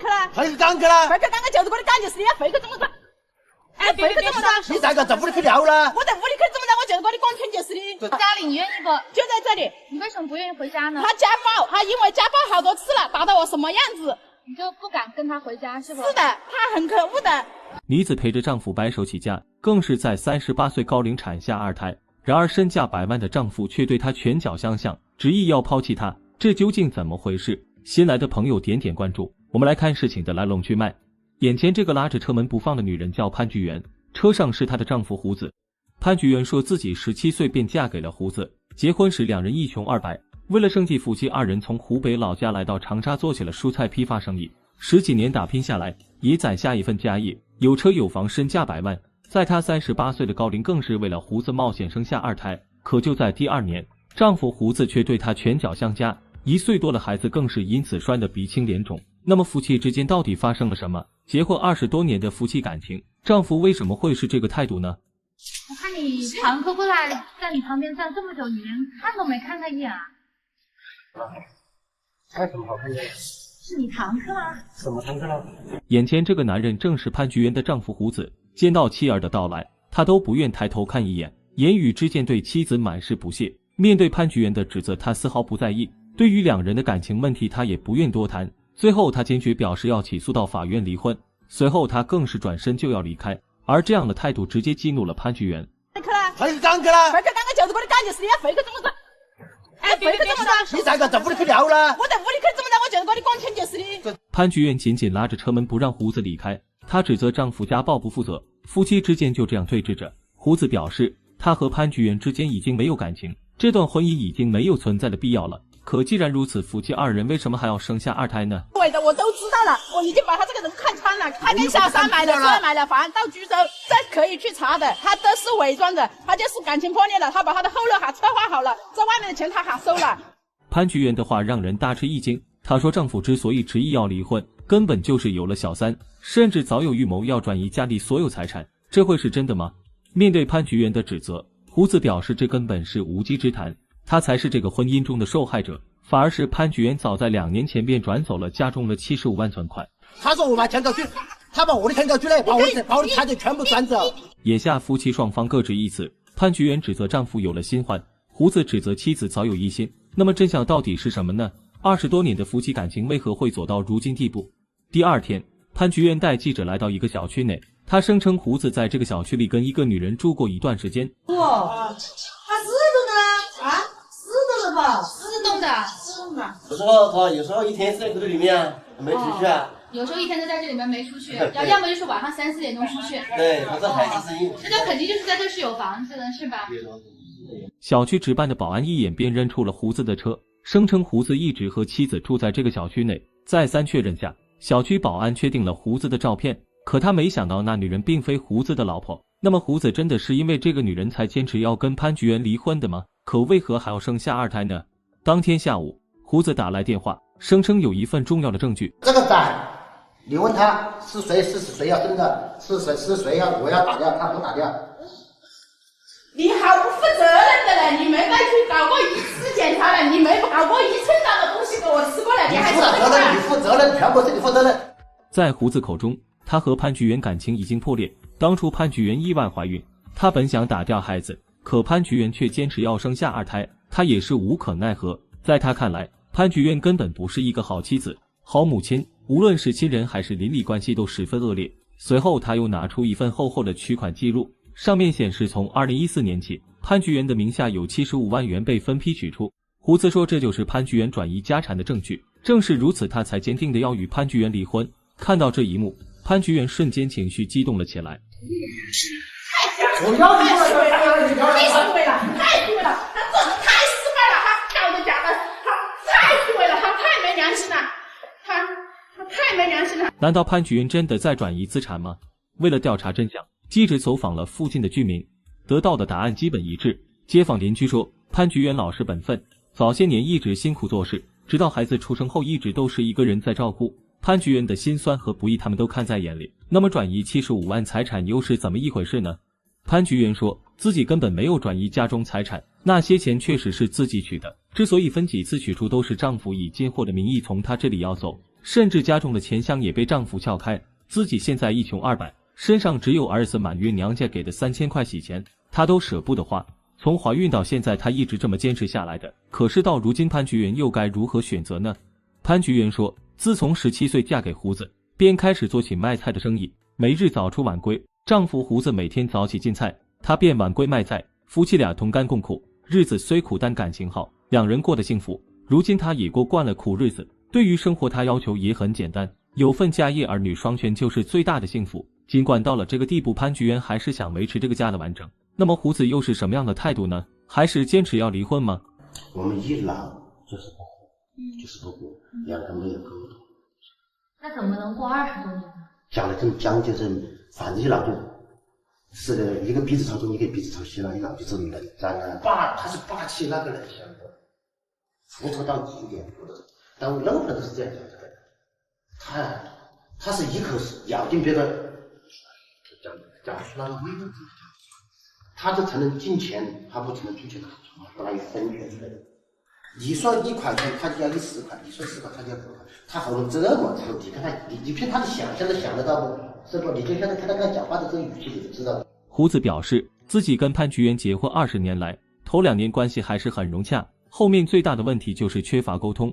去了？回去岗去了？回去岗就是我的岗，就是你要回去怎么着？哎，回去怎么着？你在个屋里去尿了？我在屋里去怎么着？我就是我的工程就是的。家里你愿意不？就在这里。你为什么不愿意回家呢？他家暴，他因为家暴好多次了，打到我什么样子？你就不敢跟他回家是不？是的，他很可恶的。女子陪着丈夫白手起家，更是在38岁高龄产下2胎。然而身价100万的丈夫却对她拳脚相向，执意要抛弃她，这究竟怎么回事？新来的朋友点点关注。我们来看事情的来龙去脉。眼前这个拉着车门不放的女人叫潘菊元，车上是她的丈夫胡子。潘菊元说自己17岁便嫁给了胡子，结婚时两人一穷二白，为了生计，夫妻2人从湖北老家来到长沙做起了蔬菜批发生意。10几年打拼下来，也攒下一份家业，有车有房，身价100万。在她38岁的高龄，更是为了胡子冒险生下2胎。可就在第2年，丈夫胡子却对她拳脚相加，1岁多的孩子更是因此摔得鼻青脸肿。那么夫妻之间到底发生了什么？结婚20多年的夫妻感情，丈夫为什么会是这个态度呢？我看你常客过来在你旁边站这么久，你连看都没看他一眼啊？看什么好看的？是你堂客吗？什么堂客了？眼前这个男人正是潘菊元的丈夫胡子。见到妻儿的到来，他都不愿抬头看一眼，言语之间对妻子满是不屑。面对潘菊元的指责，他丝毫不在意。对于两人的感情问题，他也不愿多谈。最后他坚决表示要起诉到法院离婚。随后他更是转身就要离开，而这样的态度直接激怒了潘菊元。回去了？回去岗去了？回去岗就是我的岗，就是你要回去怎么着？哎，回去怎么着？你在个屋里去尿了？我在屋里去怎么着？我就是我的工程就是的。潘菊元紧紧拉着车门不让胡子离开，她指责丈夫家暴不负责，夫妻之间就这样对峙着。胡子表示，他和潘菊元之间已经没有感情，这段婚姻已经没有存在的必要了。可既然如此，夫妻2人为什么还要生下2胎呢？对的，我都知道了，我已经把他这个人看穿了。他跟小三买了车买了房到居州，这可以去查的，他都是伪装的，他就是感情破裂了，他把他的后路还策划好了，这外面的钱他还收了。潘菊元的话让人大吃一惊，她说丈夫之所以执意要离婚，根本就是有了小三，甚至早有预谋要转移家里所有财产，这会是真的吗？面对潘菊元的指责，胡子表示这根本是无稽之谈，他才是这个婚姻中的受害者，反而是潘菊元早在2年前便转走了家中的75万存款。他说我买天高居，他把我的天高居呢，把我的财产全部转走。眼下夫妻双方各执一词，潘菊元指责丈夫有了新欢，胡子指责妻子早有疑心。那么真相到底是什么呢？20多年的夫妻感情为何会走到如今地步？第2天，潘菊元带记者来到一个小区内，他声称胡子在这个小区里跟一个女人住过一段时间。哇，他是动的啊？是动的吧？是动的，是动的。有时候一天是在这里面啊，没出去啊。有时候一天都在这里面没出去，要么就是晚上3、4点钟出去。对，他这还是生意。那肯定就是在这是有房子的，是吧？小区值班的保安一眼便认出了胡子的车，声称胡子一直和妻子住在这个小区内。再三确认下，小区保安确定了胡子的照片，可他没想到那女人并非胡子的老婆。那么胡子真的是因为这个女人才坚持要跟潘菊元离婚的吗？可为何还要生下2胎呢？当天下午，胡子打来电话，声称有一份重要的证据。这个单，你问他是谁要生的，是谁要我要打掉，他不打掉。你好不负责任的嘞！你没带去搞过1次检查了，你没搞过1称当的东西给我吃过了，你还负责任，全部是你负责任。在胡子口中，他和潘菊元感情已经破裂。当初潘菊元意外怀孕，他本想打掉孩子，可潘菊元却坚持要生下2胎，他也是无可奈何。在他看来，潘菊元根本不是一个好妻子、好母亲，无论是亲人还是邻里关系都十分恶劣。随后他又拿出一份厚厚的取款记录，上面显示从2014年起，潘菊元的名下有75万元被分批取出。胡子说这就是潘菊元转移家产的证据，正是如此他才坚定的要与潘菊元离婚。看到这一幕，潘菊元瞬间情绪激动了起来。太虚伪了，太虚伪了，太虚伪了，他做的太失败了，他搞的假的，他太虚伪了，他太没良心了，他太没良心了。难道潘菊元真的在转移资产吗？为了调查真相，记者走访了附近的居民，得到的答案基本一致。街坊邻居说，潘菊元老实本分，早些年一直辛苦做事，直到孩子出生后一直都是一个人在照顾。潘菊元的辛酸和不易他们都看在眼里，那么转移75万财产又是怎么一回事呢？潘菊元说自己根本没有转移家中财产，那些钱确实是自己取的，之所以分几次取出都是丈夫以进货的名义从她这里要走，甚至家中的钱箱也被丈夫撬开。自己现在一穷二白，身上只有儿子满月娘家给的3000块洗钱，她都舍不得花。从怀孕到现在，她一直这么坚持下来的。可是到如今，潘菊元又该如何选择呢？潘菊元说，自从17岁嫁给胡子，便开始做起卖菜的生意，每日早出晚归。丈夫胡子每天早起进菜，她便晚归卖菜，夫妻俩同甘共苦，日子虽苦但感情好，两人过得幸福。如今她也过惯了苦日子，对于生活她要求也很简单，有份家业，儿女双全就是最大的幸福。尽管到了这个地步，潘菊元还是想维持这个家的完整。那么胡子又是什么样的态度呢？还是坚持要离婚吗？我们一闹就是不和，就是不和，两个没有沟通。那怎么能过20多年呢？讲的这么讲究是，反正一闹就是个一个鼻子朝东，一个鼻子朝西了，一闹就是冷战啊。他是霸气那个人想的，付出到极点，但任何人都是这样讲的。他是一口咬定别个讲出那个没问题，他就才能进钱，他不能出钱，把他一分钱出来的。你说1块钱，他就要你10块；你说10块，他就要9块。他好像这么抽题，看他你凭他的想象都想得到不？是不？你就看他刚讲话的这个语气，你就知道。胡子表示，自己跟潘菊元结婚20年来，头2年关系还是很融洽，后面最大的问题就是缺乏沟通。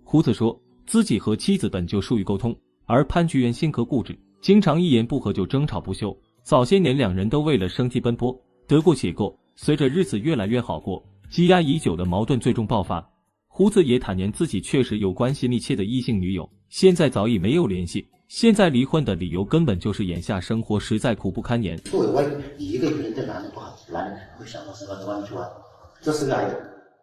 胡子说，自己和妻子本就疏于沟通，而潘菊元性格固执，经常一言不合就争吵不休。早些年两人都为了生计奔波，得过且过。随着日子越来越好过，积压已久的矛盾最终爆发。胡子也坦言自己确实有关系密切的异性女友，现在早已没有联系。现在离婚的理由根本就是眼下生活实在苦不堪言。作为你一个女人对男人不好，男人会想到什么弯曲啊？这是个爱人。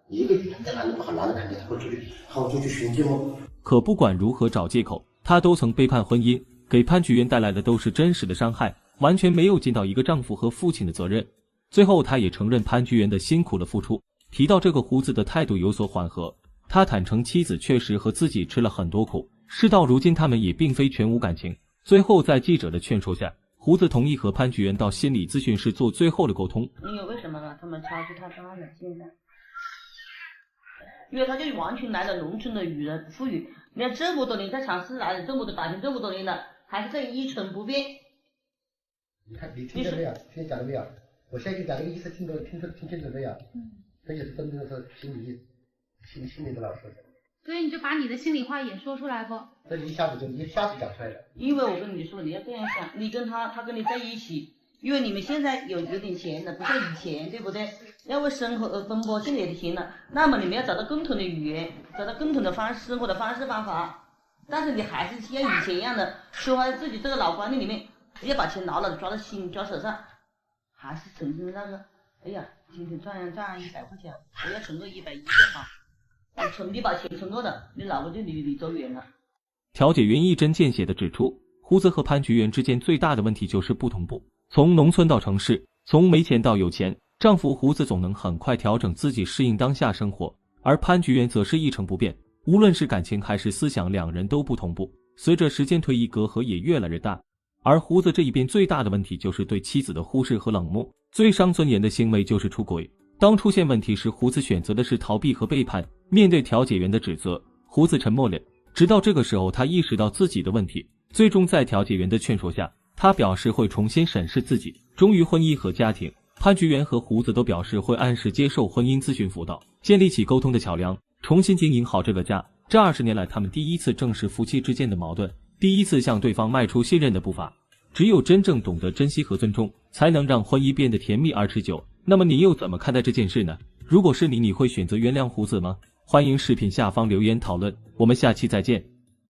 你一个女人对男人不好，男人肯定会出去寻寂寞。可不管如何找借口，他都曾背叛婚姻，给潘菊元带来的都是真实的伤害，完全没有尽到一个丈夫和父亲的责任。最后他也承认潘菊元的辛苦的付出，提到这个胡子的态度有所缓和。他坦诚妻子确实和自己吃了很多苦，事到如今他们也并非全无感情。最后在记者的劝说下，胡子同意和潘菊元到心理咨询室做最后的沟通。因为为什么呢？他们差距太大了，现在，因为他就完全来了农村的女人不富裕，你看这么多年在城市来了这么多打拼这么多年了，还是这一成不变。你听到没有？听讲了没有？我现在讲这个意思听清楚没有？这也是真正是心理的老师。所以你就把你的心里话也说出来不？这一下子讲出来了。因为我跟你说，你要这样想，你跟他跟你在一起，因为你们现在有点钱了，不像以前，对不对？要为生活而奔波，现在有点钱了，那么你们要找到共同的语言，找到共同的生活的方式方法。但是你还是像以前一样的说话，自己这个老观念里面，要把钱牢牢的抓到心抓手上，还是存着那个，哎呀，今天赚100块钱，我要存个110就好。你把钱存够了，你老婆就离走远了。调解员一针见血地指出，胡子和潘菊元之间最大的问题就是不同步。从农村到城市，从没钱到有钱，丈夫胡子总能很快调整自己适应当下生活，而潘菊元则是一成不变，无论是感情还是思想，两人都不同步。随着时间推移，隔阂也越来越大。而胡子这一边最大的问题就是对妻子的忽视和冷漠，最伤尊严的行为就是出轨。当出现问题时，胡子选择的是逃避和背叛。面对调解员的指责，胡子沉默了。直到这个时候，他意识到自己的问题，最终在调解员的劝说下，他表示会重新审视自己，忠于婚姻和家庭。潘菊元和胡子都表示会按时接受婚姻咨询辅导，建立起沟通的桥梁，重新经营好这个家。这20年来，他们第一次正视夫妻之间的矛盾，第一次向对方迈出信任的步伐。只有真正懂得珍惜和尊重，才能让婚姻变得甜蜜而持久。那么你又怎么看待这件事呢？如果是你，你会选择原谅胡子吗？欢迎视频下方留言讨论，我们下期再见。